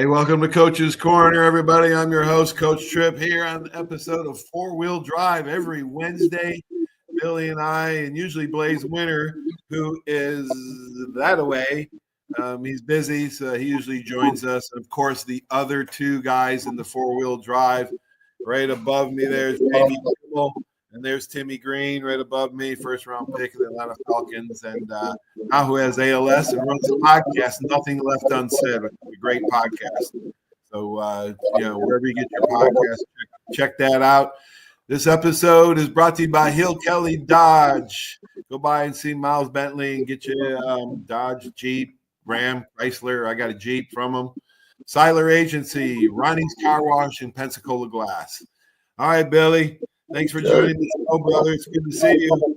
Hey, welcome to Coach's Corner, everybody. I'm your host, Coach Tripp, here on the episode of Four Wheel Drive every Wednesday. Billy and I, and usually Blaze Winter, who is that away. He's busy, so he usually joins us. And, of course, the other two guys in the four-wheel drive. Right above me, there's J.D. Kimmel, and there's Timmy Green right above me, first-round pick of the Atlanta Falcons. And now who has ALS and runs a podcast, Nothing Left Unsaid, a great podcast. So, wherever you get your podcast, check that out. This episode is brought to you by Hill Kelly Dodge. Go by and see Miles Bentley and get you Dodge, Jeep, Ram, Chrysler. I got a Jeep from them. Siler Agency, Ronnie's Car Wash, and Pensacola Glass. All right, Billy. Thanks for joining the show, brother. It's good to see you.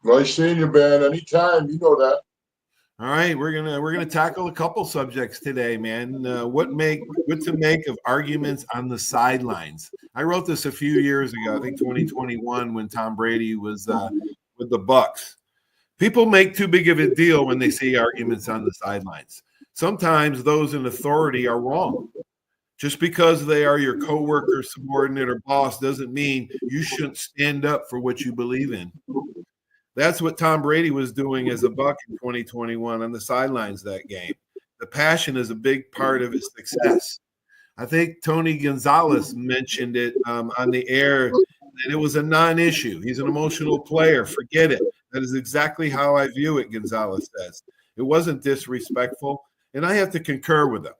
Nice seeing you, man. Anytime, you know that. All right, we're gonna tackle a couple subjects today, man. What to make of arguments on the sidelines? I wrote this a few years ago, I think 2021, when Tom Brady was with the Bucs. People make too big of a deal when they see arguments on the sidelines. Sometimes those in authority are wrong. Just because they are your coworker, subordinate, or boss doesn't mean you shouldn't stand up for what you believe in. That's what Tom Brady was doing as a Buck in 2021 on the sidelines that game. The passion is a big part of his success. I think Tony Gonzalez mentioned it on the air, and it was a non-issue. He's an emotional player. Forget it. That is exactly how I view it, Gonzalez says. It wasn't disrespectful, and I have to concur with him.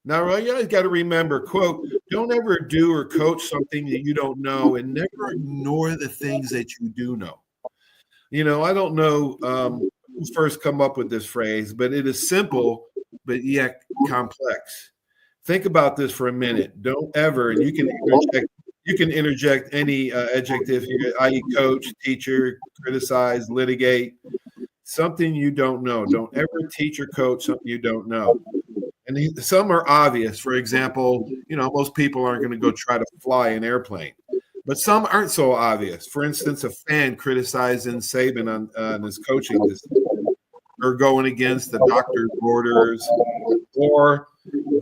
Now, you guys got to remember, quote, don't ever do or coach something that you don't know, and never ignore the things that you do know. You know, I don't know who's first come up with this phrase, but it is simple, but yet complex. Think about this for a minute. Don't ever, and you can interject any adjective here, i.e. coach, teacher, criticize, litigate, something you don't know. Don't ever teach or coach something you don't know. And some are obvious. For example, most people aren't going to go try to fly an airplane. But some aren't so obvious. For instance, a fan criticizing Saban on his coaching decision, or going against the doctor's orders, or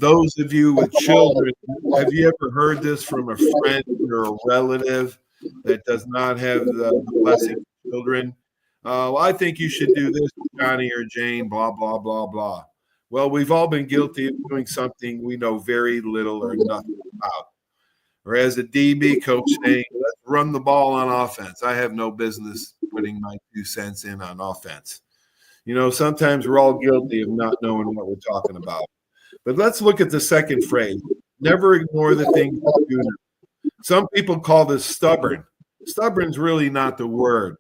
those of you with children, have you ever heard this from a friend or a relative that does not have the blessing of children? Well, I think you should do this, Johnny or Jane, blah, blah, blah, blah. Well, we've all been guilty of doing something we know very little or nothing about. Or as a DB coach saying, let's run the ball on offense. I have no business putting my 2 cents in on offense. Sometimes we're all guilty of not knowing what we're talking about. But let's look at the second phrase. Never ignore the things you do know. Some people call this stubborn. Stubborn's really not the word.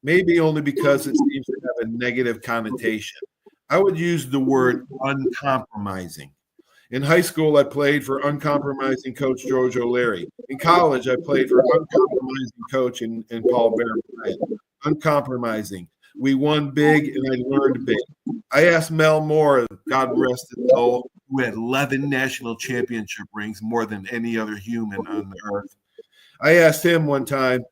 Maybe only because it seems to have a negative connotation. I would use the word uncompromising. In high school, I played for uncompromising coach George O'Leary. In college, I played for uncompromising coach in Paul Bear. Uncompromising. We won big, and I learned big. I asked Mel Moore, God rest his soul, who had 11 national championship rings, more than any other human on the earth. I asked him one time,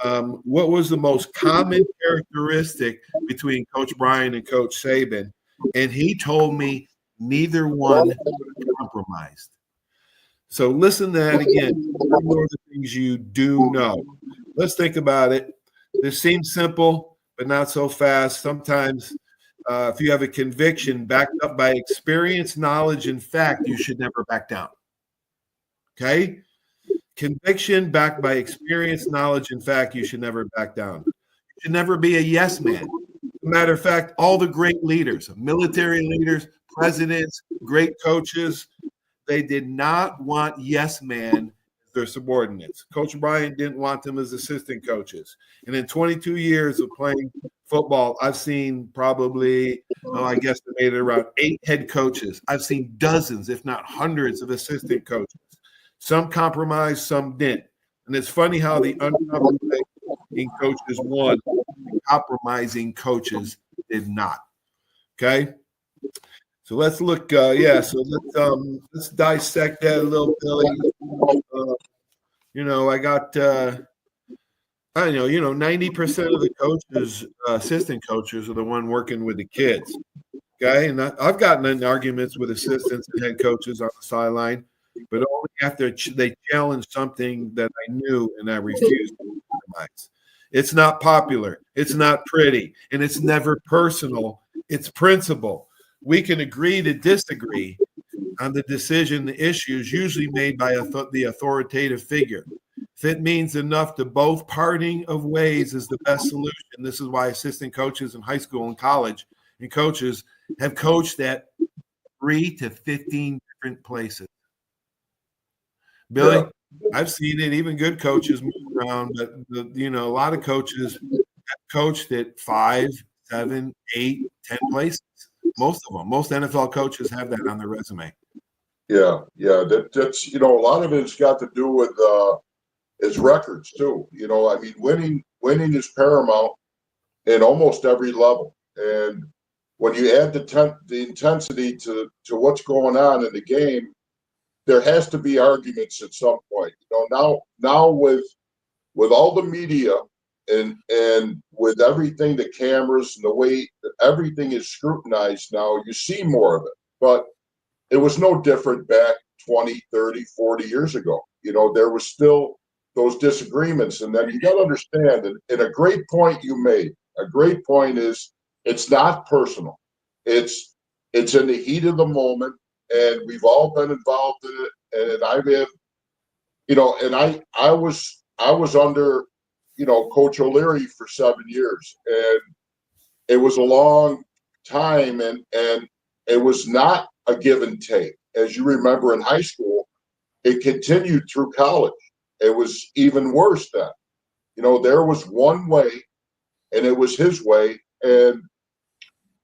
what was the most common characteristic between Coach Brian and Coach Saban? And he told me neither one compromised. So listen to that again. More the things you do know. Let's think about it. This seems simple, but not so fast. Sometimes if you have a conviction backed up by experience, knowledge, and fact, you should never back down. Okay? Conviction backed by experience, knowledge, and fact, you should never back down. You should never be a yes man. As a matter of fact, all the great leaders, military leaders, presidents, great coaches, they did not want yes man as their subordinates. Coach Bryant didn't want them as assistant coaches. And in 22 years of playing football, I've seen probably, I guess they made it around 8 head coaches. I've seen dozens, if not hundreds, of assistant coaches. Some compromised, some didn't. And it's funny how the uncompromising coaches won, the compromising coaches did not. Okay? So let's look, let's dissect that a little, Billy. I got, 90% of the coaches, assistant coaches, are the one working with the kids. Okay, and I've gotten in arguments with assistants and head coaches on the sideline, but only after they challenged something that I knew and I refused to compromise. It's not popular, it's not pretty, and it's never personal. It's principle. We can agree to disagree on the decision, the issues usually made by the authoritative figure. If it means enough to both, parting of ways is the best solution. This is why assistant coaches in high school and college and coaches have coached at 3 to 15 different places. Billy, Yeah. I've seen it. Even good coaches move around, but a lot of coaches have coached at 5, 7, 8, 10 places. Most of them, most NFL coaches have that on their resume. Yeah. That's a lot of it's got to do with his records too. I mean, winning is paramount in almost every level. And when you add the intensity to what's going on in the game, there has to be arguments at some point. Now with all the media and with everything, the cameras and the way that everything is scrutinized now, you see more of it. But it was no different back 20, 30, 40 years ago. There was still those disagreements. And then you got to understand, and a great point you made, a great point is it's not personal. It's in the heat of the moment, and we've all been involved in it. And I've had, and I was under, Coach O'Leary for 7 years, and it was a long time, and it was not a give and take. As you remember in high school, it continued through college. It was even worse then. There was one way, and it was his way, and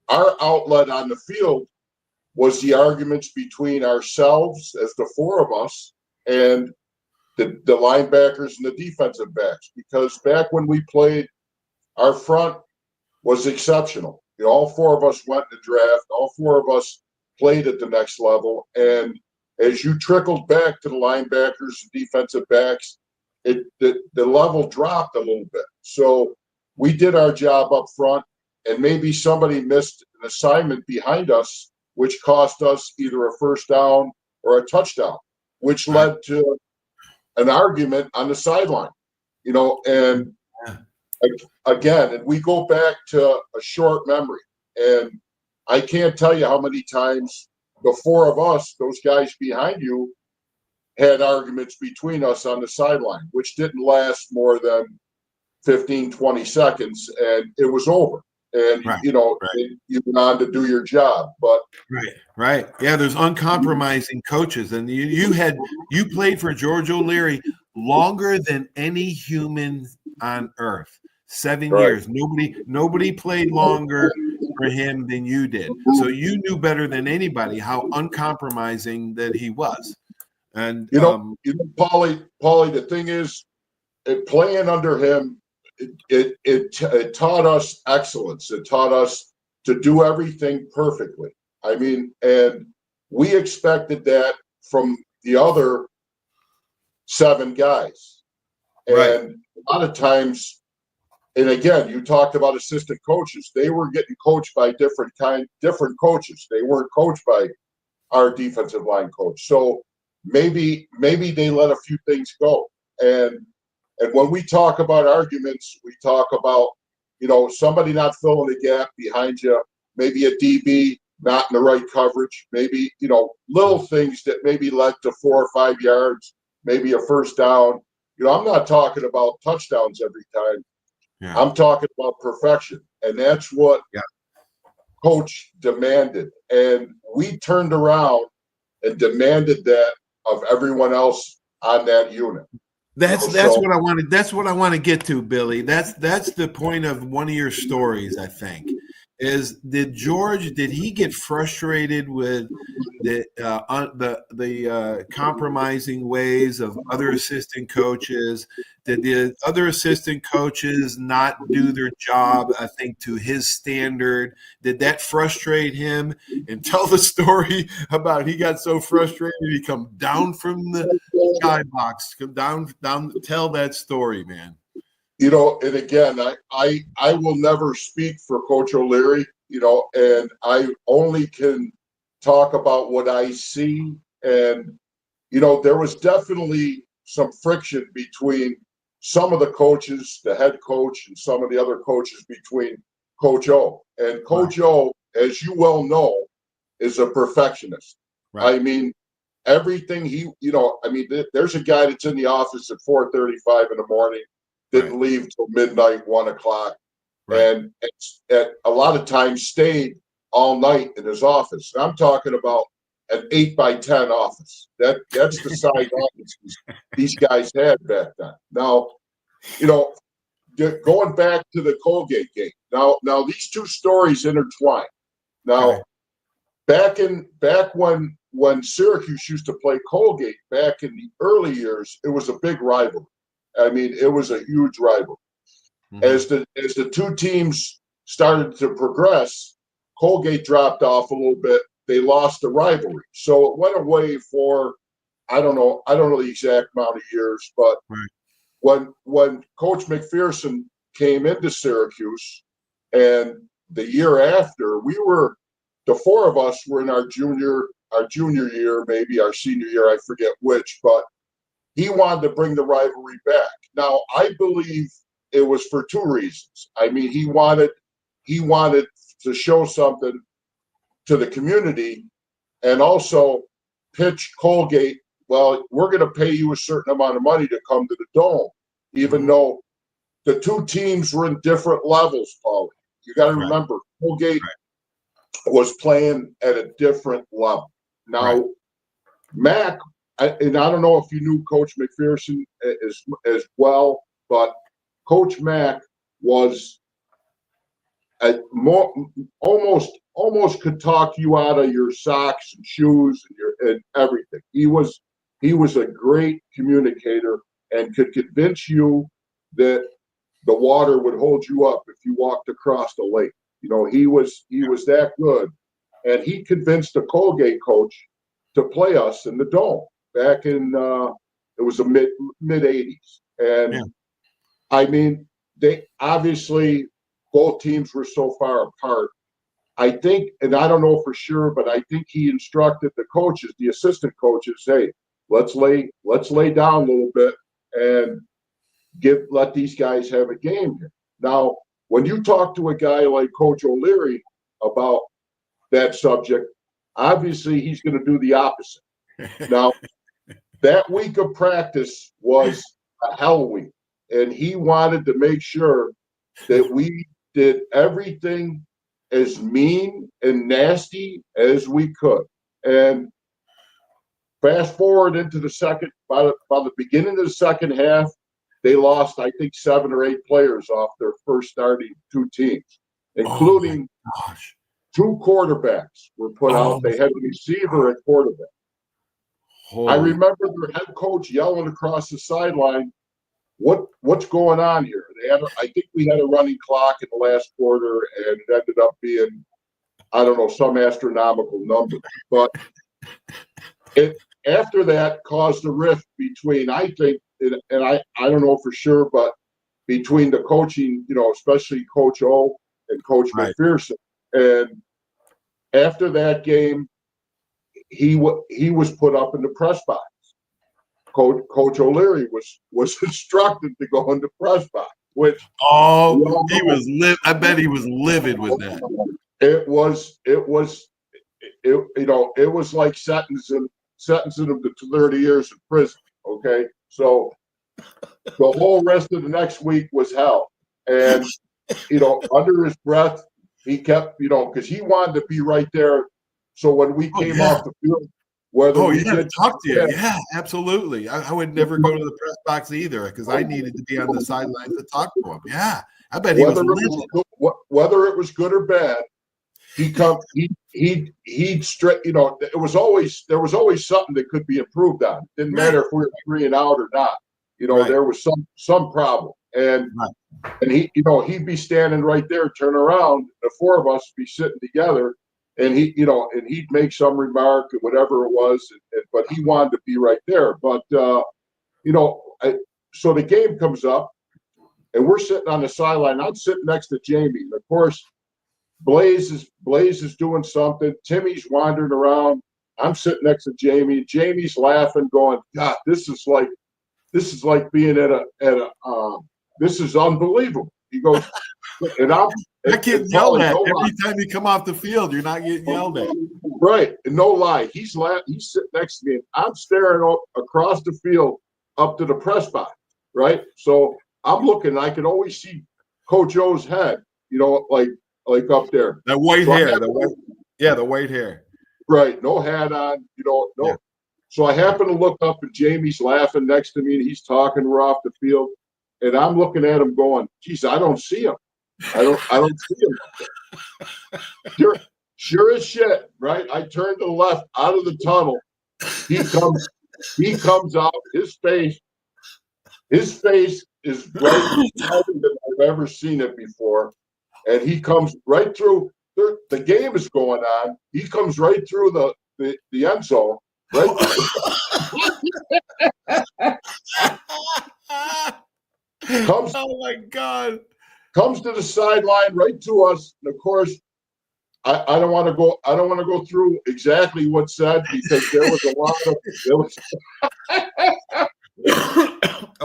our outlet on the field was the arguments between ourselves as the four of us and the linebackers and the defensive backs. Because back when we played, our front was exceptional. All four of us went in the draft. All four of us played at the next level. And as you trickled back to the linebackers and defensive backs, the level dropped a little bit. So we did our job up front, and maybe somebody missed an assignment behind us, which cost us either a first down or a touchdown, which led to an argument on the sideline. And again, and we go back to a short memory, and I can't tell you how many times the four of us, those guys behind you, had arguments between us on the sideline, which didn't last more than 15, 20 seconds, and it was over. And, you went on to do your job. But Right. Yeah, there's uncompromising coaches. And you played for George O'Leary longer than any human on earth. 7 years. Nobody played longer for him than you did. So you knew better than anybody how uncompromising that he was. And Paulie, the thing is, playing under him, it taught us excellence. It taught us to do everything perfectly. I mean, and we expected that from the other 7 guys. And a lot of times, and again, you talked about assistant coaches. They were getting coached by different coaches. They weren't coached by our defensive line coach. So maybe they let a few things go. And when we talk about arguments, we talk about, somebody not filling the gap behind you, maybe a DB not in the right coverage, maybe, little things that maybe led to 4 or 5 yards, maybe a first down. I'm not talking about touchdowns every time. Yeah. I'm talking about perfection. And that's what Coach demanded. And we turned around and demanded that of everyone else on that unit. That's what I wanted. That's what I want to get to, Billy. That's the point of one of your stories, I think. Did he get frustrated with the compromising ways of other assistant coaches? Did the other assistant coaches not do their job, I think, to his standard? Did that frustrate him? And tell the story about he got so frustrated he come down from the skybox, come down. Tell that story, man. And again, I will never speak for Coach O'Leary. and I only can talk about what I see. And, there was definitely some friction between some of the coaches, the head coach, and some of the other coaches between Coach O. And Coach O, as you well know, is a perfectionist. Right. I mean, everything there's a guy that's in the office at 4:35 in the morning, didn't leave till midnight, 1 o'clock, and at a lot of times stayed all night in his office. And I'm talking about an 8x10 office. That's the size offices these guys had back then. Now, going back to the Colgate game. Now these two stories intertwine. Now, back when Syracuse used to play Colgate back in the early years, it was a big rivalry. I mean, it was a huge rivalry. Mm-hmm. As the two teams started to progress, Colgate dropped off a little bit. They lost the rivalry, so it went away for I don't know the exact amount of years, but when Coach McPherson came into Syracuse, and the year after, the four of us were in our junior year, maybe our senior year, I forget which, but he wanted to bring the rivalry back. Now, I believe it was for two reasons. I mean, he wanted to show something to the community, and also pitch Colgate, well, we're going to pay you a certain amount of money to come to the Dome, even though the two teams were in different levels, Paulie. You got to remember, Colgate was playing at a different level. Now, Mac, and I don't know if you knew Coach McPherson as well, but Coach Mac was almost could talk you out of your socks and shoes and everything. He was a great communicator and could convince you that the water would hold you up if you walked across the lake. He was that good, and he convinced the Colgate coach to play us in the Dome back in it was the mid '80s, and I mean, they obviously both teams were so far apart. I think, and I don't know for sure, but I think he instructed the coaches, the assistant coaches, hey, let's lay down a little bit and let these guys have a game here. Now, when you talk to a guy like Coach O'Leary about that subject, obviously he's going to do the opposite. Now, that week of practice was a hell week, and he wanted to make sure that we did everything as mean and nasty as we could. And fast forward into the second, by the beginning of the second half, they lost, I think, 7 or 8 players off their first starting two teams, including two quarterbacks were put out. They had a receiver at quarterback. I remember their head coach yelling across the sideline, what's going on here? I think we had a running clock in the last quarter, and it ended up being, I don't know, some astronomical number. But it after that caused a rift between, I think, and I don't know for sure, but between the coaching, especially Coach O and Coach McPherson. And after that game, he was put up in the press box. Coach O'Leary was instructed to go in the press box, which he was I bet he was livid with that. It was like sentencing him to 30 years in prison. Okay, so the whole rest of the next week was hell, and under his breath he kept because he wanted to be right there. So when we came off the field. He had to talk to you. Yeah, absolutely. I would never go to the press box either because I needed to be on the sidelines to talk to him. Yeah, I bet he was livid. Whether it was good or bad, he'd straight. There was always something that could be improved on. It didn't matter if we were 3 and out or not. There was some problem, and he'd be standing right there, turn around, the four of us be sitting together. And he'd make some remark or whatever it was, but he wanted to be right there. But so the game comes up, and we're sitting on the sideline. I'm sitting next to Jamie, and of course, Blaze is doing something. Timmy's wandering around. I'm sitting next to Jamie. Jamie's laughing, going, "God, this is like being at a this is unbelievable." He goes, and I'm Not getting yelled at every time you come off the field. You're not getting yelled at. Right, and no lie, he's sitting next to me, and I'm staring up across the field up to the press box. Right, so I'm looking. I can always see Coach O's head. Like up there. That white hair. The white hair. Right, no hat on. No. Yeah. So I happen to look up, and Jamie's laughing next to me, and he's talking. We're off the field, and I'm looking at him, going, "Geez, I don't see him. I don't see him." Sure as shit, right? I turn to the left out of the tunnel. He comes out. His face is brighter than I've ever seen it before, and he comes right through. The game is going on. He comes right through the end zone. Right. Oh my God. Comes to the sideline right to us. And of course, I don't want to go through exactly what's said, because there was a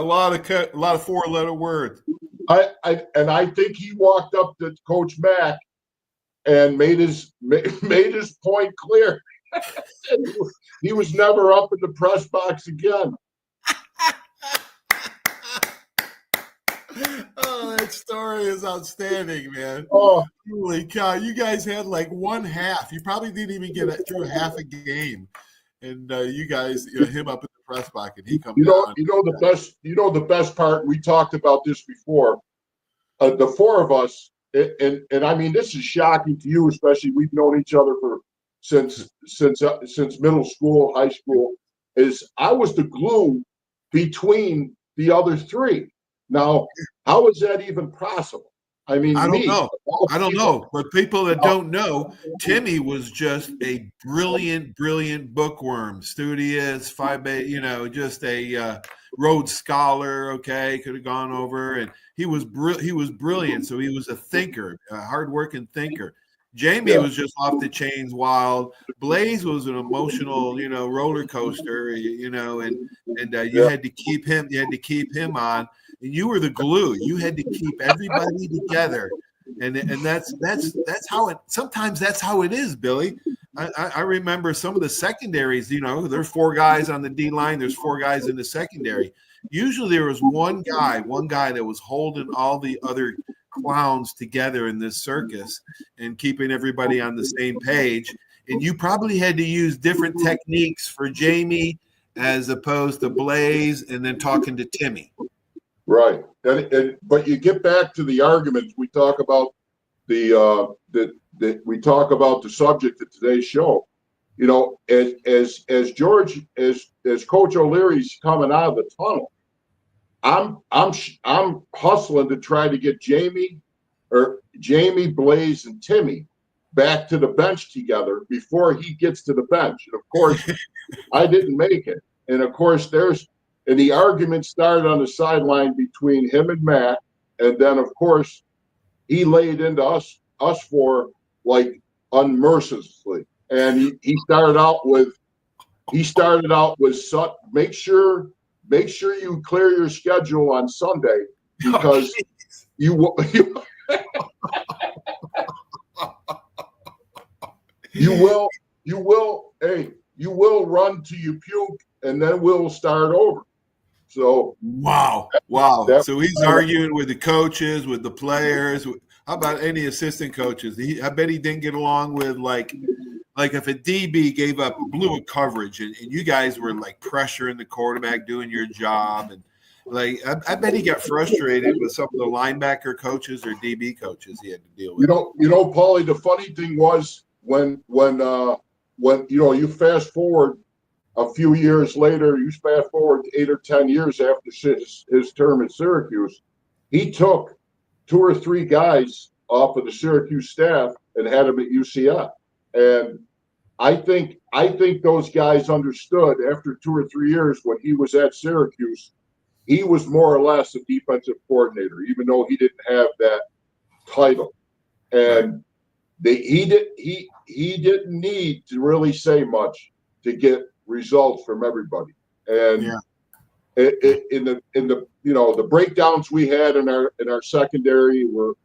lot of 4-letter words. I think he walked up to Coach Mack and made his point clear. He was never up in the press box again. Oh, that story is outstanding, man. Oh, holy cow. You guys had like one half. You probably didn't even get through half a game. And you guys, him up in the press box, and he comes down. The best part, we talked about this before. The four of us, and I mean, this is shocking to you, especially we've known each other since middle school, high school, is I was the glue between the other three. Now, how is that even possible? I mean, I don't know. But people that don't know, Timmy was just a brilliant bookworm, studious, 5A, just a Rhodes Scholar. Okay, could have gone over, and he was brilliant. So he was a thinker, a hardworking thinker. Jamie was just off the chains wild. Blaze was an emotional, roller coaster, and you had to keep him. You had to keep him on, and you were the glue. You had to keep everybody together, and that's how it. Sometimes that's how it is, Billy. I remember some of the secondaries. There's 4 guys on the D line. There's 4 guys in the secondary. Usually there was one guy that was holding all the other clowns together in this circus and keeping everybody on the same page. And you probably had to use different techniques for Jamie as opposed to Blaze, and then talking to Timmy. Right. But you get back to the arguments. We talk about we talk about the subject of today's show. As Coach O'Leary's coming out of the tunnel, I'm hustling to try to get Jamie, Blaze, and Timmy back to the bench together before he gets to the bench. And of course, I didn't make it. And of course, the argument started on the sideline between him and Matt, and then of course he laid into us for like unmercilessly. And he started out with make sure you clear your schedule on Sunday, because you will run till you puke, and then we'll start over. So wow. So he's arguing with the coaches, with the players. How about any assistant coaches? I bet he didn't get along with like if a DB blew a coverage, and you guys were like pressuring the quarterback doing your job, and like I bet he got frustrated with some of the linebacker coaches or DB coaches he had to deal with. Paulie, the funny thing was when you fast forward a few years later, you fast forward 8 or 10 years after his term at Syracuse, he took 2 or 3 guys off of the Syracuse staff and had them at UCF. And I think those guys understood after 2 or 3 years when he was at Syracuse, he was more or less a defensive coordinator, even though he didn't have that title. And he didn't need to really say much to get results from everybody. And in the the breakdowns we had in our secondary were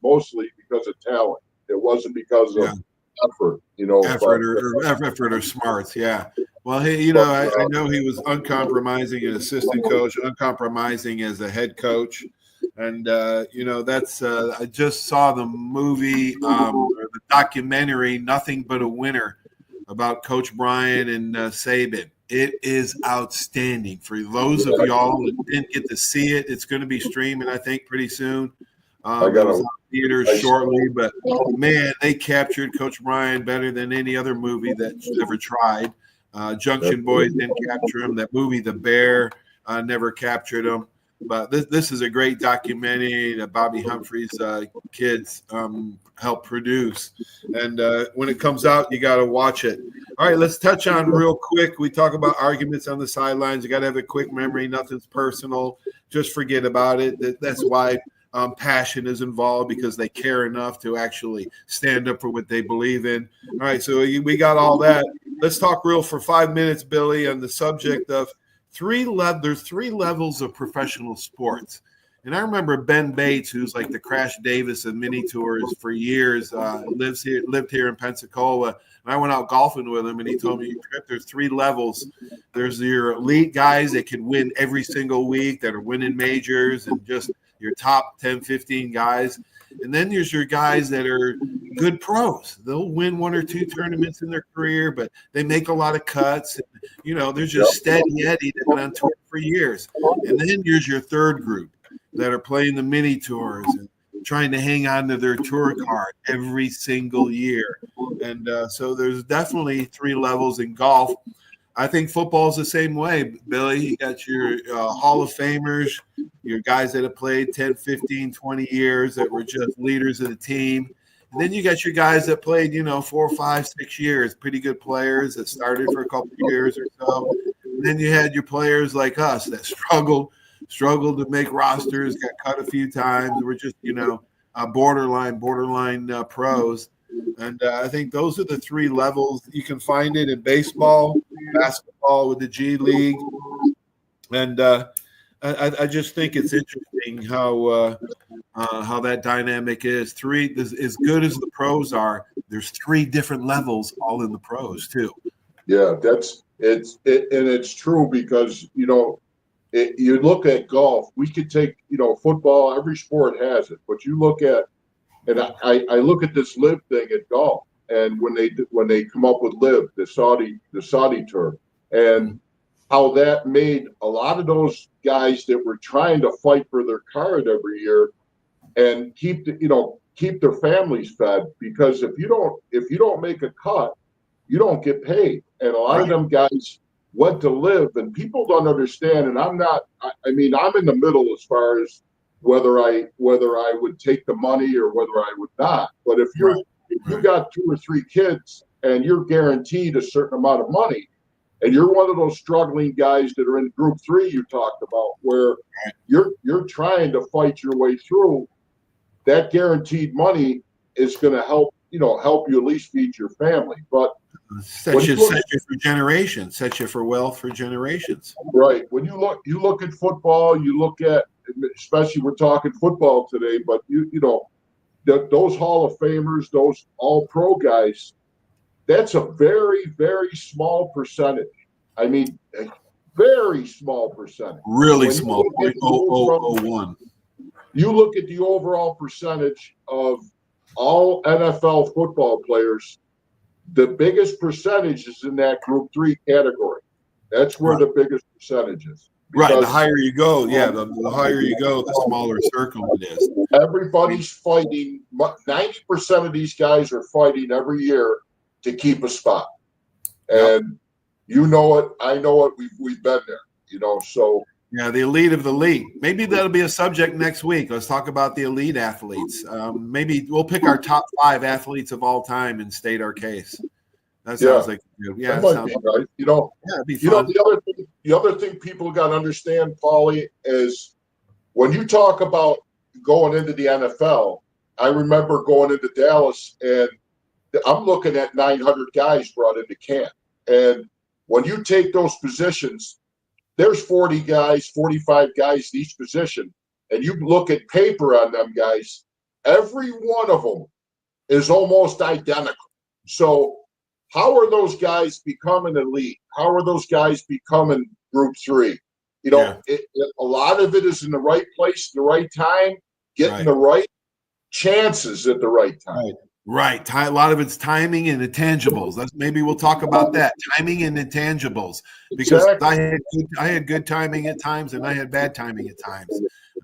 mostly because of talent. It wasn't because of effort, effort or smarts. Yeah. Well, hey, I know he was uncompromising as assistant coach, uncompromising as a head coach. And, that's I just saw the movie or the documentary, Nothing But a Winner, about Coach Brian and Saban. It is outstanding. For those of y'all that didn't get to see it, it's going to be streaming, I think, pretty soon. It was on theaters shortly, but man, they captured Coach Brian better than any other movie that's ever tried. Junction Boys didn't capture him. That movie, The Bear, never captured him. But this is a great documentary that Bobby Humphrey's kids helped produce. And when it comes out, you got to watch it. All right, let's touch on real quick. We talk about arguments on the sidelines. You got to have a quick memory. Nothing's personal. Just forget about it. That's why passion is involved, because they care enough to actually stand up for what they believe in. All right, so we got all that. Let's talk real for 5 minutes, Billy, on the subject of there's three levels of professional sports. And I remember Ben Bates, who's like the Crash Davis of mini tours for years, lived here in Pensacola. And I went out golfing with him, and he told me, Trip, there's three levels. There's your elite guys that can win every single week, that are winning majors, and just your top 10, 15 guys. And then there's your guys that are good pros. They'll win one or two tournaments in their career, but they make a lot of cuts. They're just steady Eddie that been on tour for years. And then here's your third group that are playing the mini tours and trying to hang on to their tour card every single year. And so there's definitely three levels in golf. I think football is the same way, Billy. You got your Hall of Famers, your guys that have played 10, 15, 20 years that were just leaders of the team. And then you got your guys that played, 4, 5, 6 years, pretty good players that started for a couple of years or so. And then you had your players like us that struggled to make rosters, got cut a few times. We're just, borderline pros. And I think those are the three levels. You can find it in baseball, basketball with the G League. And I just think it's interesting how that dynamic is. As good as the pros are, there's three different levels all in the pros too. Yeah, it's true, because you look at golf. We could take football. Every sport has it, but you look at, and I look at this live thing at golf, and when they come up with live, the Saudi tour, and how that made a lot of those guys that were trying to fight for their card every year and keep their families fed, because if you don't make a cut, you don't get paid. And a lot of them guys went to live, and people don't understand. And I'm in the middle as far as whether I would take the money or whether I would not. But if you got 2 or 3 kids and you're guaranteed a certain amount of money, and you're one of those struggling guys that are in group 3 you talked about, where you're trying to fight your way through, that guaranteed money is going to help you at least feed your family. But set you for generations, set you for wealth for generations. Right. When you look at football, you look at, especially we're talking football today, but those Hall of Famers, those all pro guys, that's a very, very small percentage. I mean, a very small percentage. Really small, 0.0001. You look at the overall percentage of all NFL football players, the biggest percentage is in that group 3 category. That's where the biggest percentage is. Right. The higher you go, the higher you go, the smaller circle it is. Everybody's fighting. 90% of these guys are fighting every year to keep a spot. And you know it, I know it, we've been there, so. Yeah, the elite of the elite. Maybe that'll be a subject next week. Let's talk about the elite athletes. Maybe we'll pick our top 5 athletes of all time and state our case. That sounds like good. Yeah, that might be right. It'd be fun. The other thing people got to understand, Paulie, is when you talk about going into the NFL, I remember going into Dallas, and I'm looking at 900 guys brought into camp. And when you take those positions, there's 40 guys, 45 guys in each position, and you look at paper on them guys, every one of them is almost identical. So how are those guys becoming elite? How are those guys becoming Group 3? You know, a lot of it is in the right place, the right time, getting the right chances at the right time. Right. A lot of it's timing and intangibles. Maybe we'll talk about that. Timing and intangibles. Because I had good timing at times and I had bad timing at times.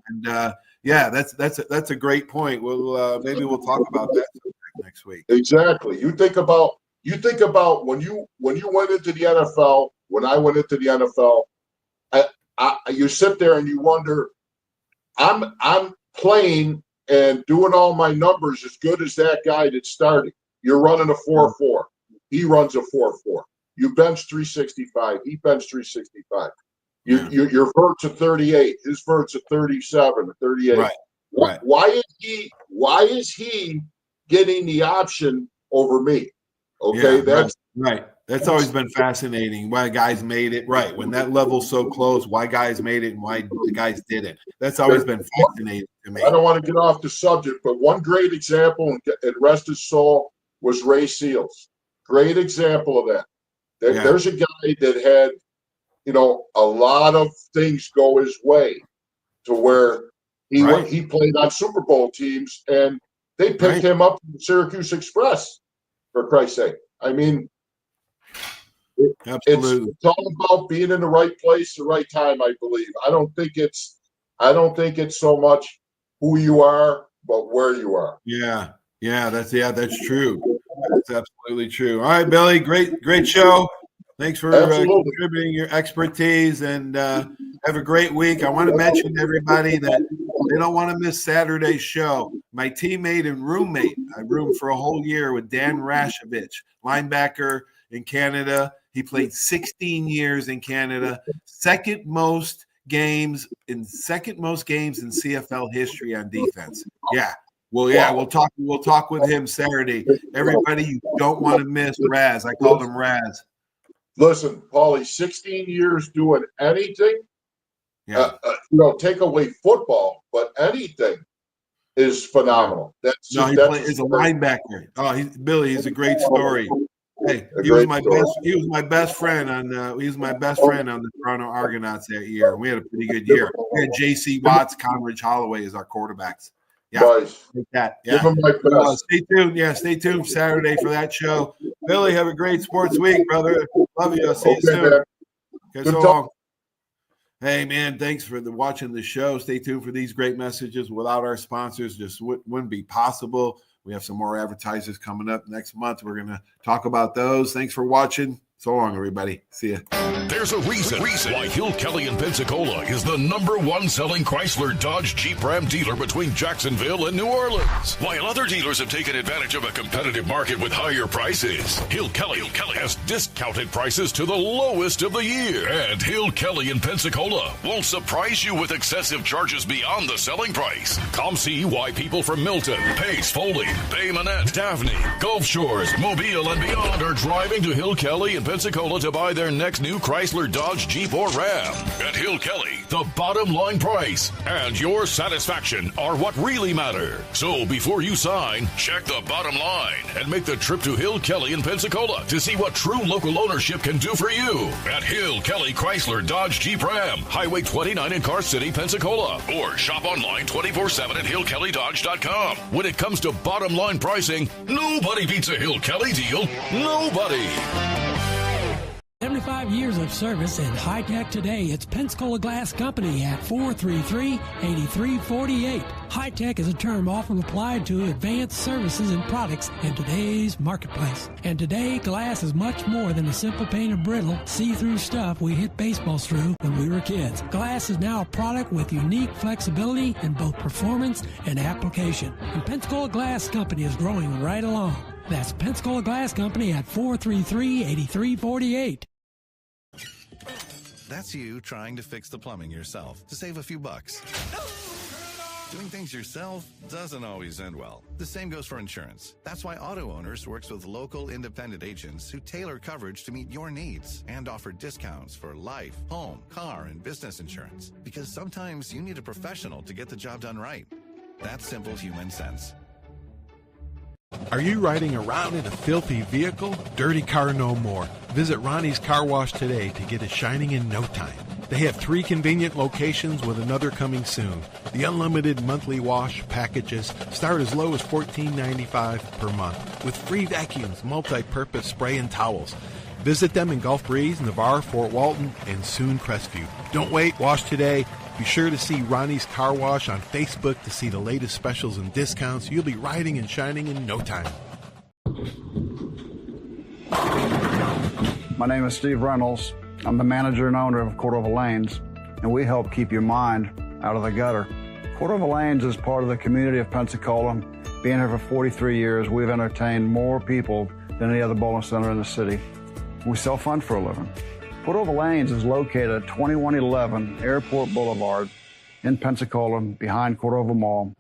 And that's a great point. Maybe we'll talk about that next week. Exactly. You think about when you went into the NFL, when I went into the NFL, you sit there and you wonder, I'm playing and doing all my numbers as good as that guy that's starting. You're running a 4.4. He runs a 4.4. You bench 365. He bench 365. Your vert's a 38. His vert's a 37, a 38. Right. Why is he getting the option over me? Okay, that's right. That's always been fascinating. Why guys made it right when that level's so close. Why guys made it and why the guys didn't. That's always been fascinating to me. I don't want to get off the subject, but one great example, and rest his soul, was Ray Seals. Great example of that. There's a guy that had, a lot of things go his way, to where he played on Super Bowl teams, and they picked him up from the Syracuse Express. For Christ's sake, I mean. It's all about being in the right place, the right time. I believe. I don't think it's so much who you are, but where you are. That's true. That's absolutely true. All right, Billy, great show. Thanks for contributing your expertise, and have a great week. I want to mention to everybody that they don't want to miss Saturday's show. My teammate and roommate, I roomed for a whole year with Dan Rashovich, linebacker in Canada. He played 16 years in Canada, second most games in CFL history on defense. We'll talk with him Saturday. Everybody, you don't want to miss Raz. I called him Raz. Listen, Paulie, 16 years doing anything. Take away football, but anything is phenomenal. He's a linebacker. Billy. He's a great story. Hey, he was my best friend on the Toronto Argonauts that year. We had a pretty good year. We had J.C. Watts, Conridge Holloway as our quarterbacks. Nice. Give him my best. Stay tuned. Stay tuned Saturday for that show. Billy, have a great sports week, brother. Love you. I'll see you soon. Okay, so long. Hey, man, thanks for watching the show. Stay tuned for these great messages. Without our sponsors, just wouldn't be possible. We have some more advertisers coming up next month. We're going to talk about those. Thanks for watching. So long, everybody. See ya. There's a reason why Hill Kelly in Pensacola is the #1 selling Chrysler Dodge Jeep Ram dealer between Jacksonville and New Orleans. While other dealers have taken advantage of a competitive market with higher prices, Hill Kelly has discounted prices to the lowest of the year. And Hill Kelly in Pensacola won't surprise you with excessive charges beyond the selling price. Come see why people from Milton, Pace, Foley, Bay Minette, Daphne, Gulf Shores, Mobile, and beyond are driving to Hill Kelly in Pensacola to buy their next new Chrysler, Dodge, Jeep, or Ram. At Hill Kelly, the bottom line price and your satisfaction are what really matter. So before you sign, check the bottom line and make the trip to Hill Kelly in Pensacola to see what true local ownership can do for you. At Hill Kelly Chrysler, Dodge, Jeep, Ram, Highway 29 in Car City, Pensacola. Or shop online 24/7 at hillkellydodge.com. When it comes to bottom line pricing, nobody beats a Hill Kelly deal. Nobody. 75 years of service in high tech today. It's Pensacola Glass Company at 433-8348. High tech is a term often applied to advanced services and products in today's marketplace. And today, glass is much more than a simple painted brittle, see-through stuff we hit baseballs through when we were kids. Glass is now a product with unique flexibility in both performance and application. And Pensacola Glass Company is growing right along. That's Pensacola Glass Company at 433-8348. That's you trying to fix the plumbing yourself to save a few bucks. Doing things yourself doesn't always end well. The same goes for insurance. That's why Auto Owners works with local independent agents who tailor coverage to meet your needs and offer discounts for life, home, car, and business insurance. Because sometimes you need a professional to get the job done right. That's simple human sense. Are you riding around in a filthy vehicle? Dirty car no more. Visit Ronnie's Car Wash today to get it shining in no time. They have 3 convenient locations with another coming soon. The unlimited monthly wash packages start as low as $14.95 per month with free vacuums, multi-purpose spray and towels. Visit them in Gulf Breeze, Navarre, Fort Walton, and soon Crestview. Don't wait, wash today. Be sure to see Ronnie's Car Wash on Facebook to see the latest specials and discounts. You'll be riding and shining in no time. My name is Steve Reynolds. I'm the manager and owner of Cordova Lanes, and we help keep your mind out of the gutter. Cordova Lanes is part of the community of Pensacola. Being here for 43 years, we've entertained more people than any other bowling center in the city. We self-fund for a living. Cordova Lanes is located at 2111 Airport Boulevard in Pensacola, behind Cordova Mall.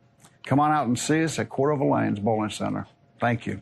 Come on out and see us at Cordova Lanes Bowling Center. Thank you.